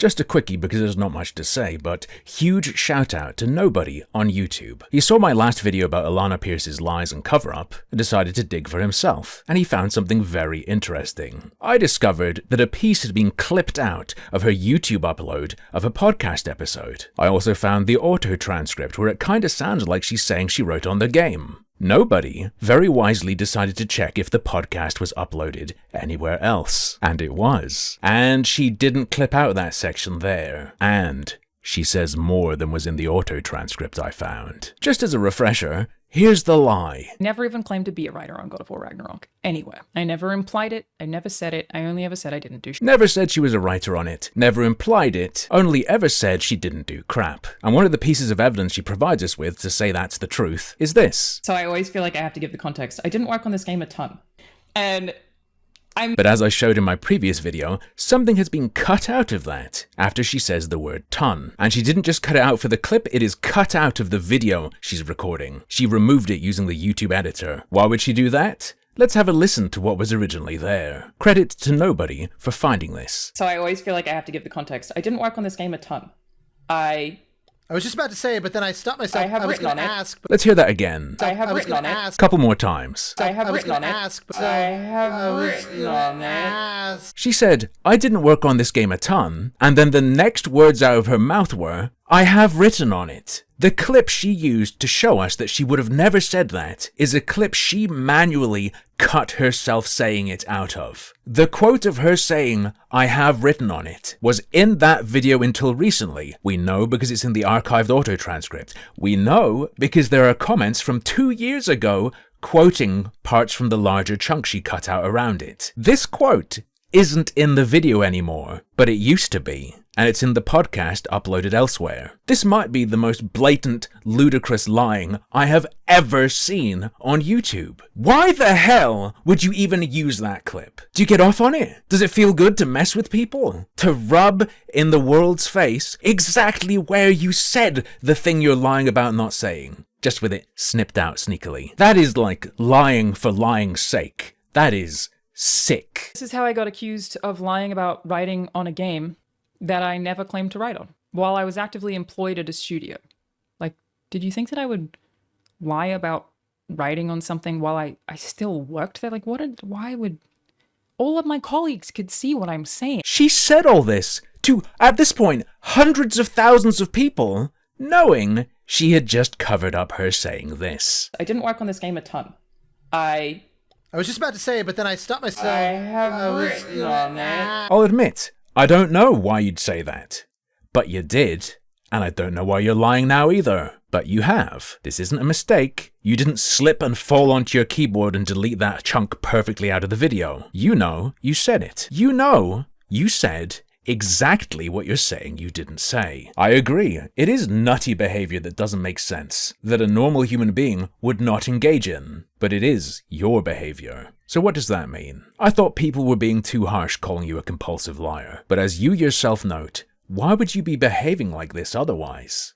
Just a quickie because there's not much to say, but huge shout out to Nobody on YouTube. He saw my last video about Alanah Pearce's lies and cover-up and decided to dig for himself, and he found something very interesting. I discovered that a piece had been clipped out of her YouTube upload of a podcast episode. I also found the auto-transcript where it kinda sounds like she's saying she wrote on the game. Nobody very wisely decided to check if the podcast was uploaded anywhere else. And it was. And she didn't clip out that section there. And she says more than was in the auto-transcript I found. Just as a refresher, here's the lie. Never even claimed to be a writer on God of War Ragnarok. Anywhere. I never implied it. I never said it. I only ever said I didn't do shit. Never said she was a writer on it. Never implied it. Only ever said she didn't do crap. And one of the pieces of evidence she provides us with to say that's the truth is this. So I always feel like I have to give the context. I didn't work on this game a ton. And But as I showed in my previous video, something has been cut out of that after she says the word ton. And she didn't just cut it out for the clip, it is cut out of the video she's recording. She removed it using the YouTube editor. Why would she do that? Let's have a listen to what was originally there. Credit to Nobody for finding this. So I always feel like I have to give the context. I didn't work on this game a ton. I was just about to say, but then I stopped myself. I have written on it. Let's hear that again. I have written on it. Couple more times. I have written on it. I have written on it. She said, I didn't work on this game a ton, and then the next words out of her mouth were, I have written on it. The clip she used to show us that she would have never said that is a clip she manually cut herself saying it out of. The quote of her saying, I have written on it, was in that video until recently. We know because it's in the archived auto-transcript. We know because there are comments from 2 years ago quoting parts from the larger chunk she cut out around it. This quote isn't in the video anymore, but it used to be, and it's in the podcast uploaded elsewhere. This might be the most blatant, ludicrous lying I have ever seen on YouTube. Why the hell would you even use that clip? Do you get off on it? Does it feel good to mess with people? To rub in the world's face exactly where you said the thing you're lying about not saying, just with it snipped out sneakily. That is like lying for lying's sake. That is sick. This is how I got accused of lying about writing on a game that I never claimed to write on while I was actively employed at a studio. Like, did you think that I would lie about writing on something while I still worked there? Like, why would all of my colleagues could see what I'm saying? She said all this to, at this point, hundreds of thousands of people, knowing she had just covered up her saying this. I didn't work on this game a ton. I was just about to say, but then I stopped myself. I have written on it. I'll admit, I don't know why you'd say that. But you did, and I don't know why you're lying now either. But you have. This isn't a mistake. You didn't slip and fall onto your keyboard and delete that chunk perfectly out of the video. You know you said it. You know you said exactly what you're saying you didn't say. I agree. It is nutty behavior that doesn't make sense, that a normal human being would not engage in. But it is your behavior. So what does that mean? I thought people were being too harsh calling you a compulsive liar. But as you yourself note, why would you be behaving like this otherwise?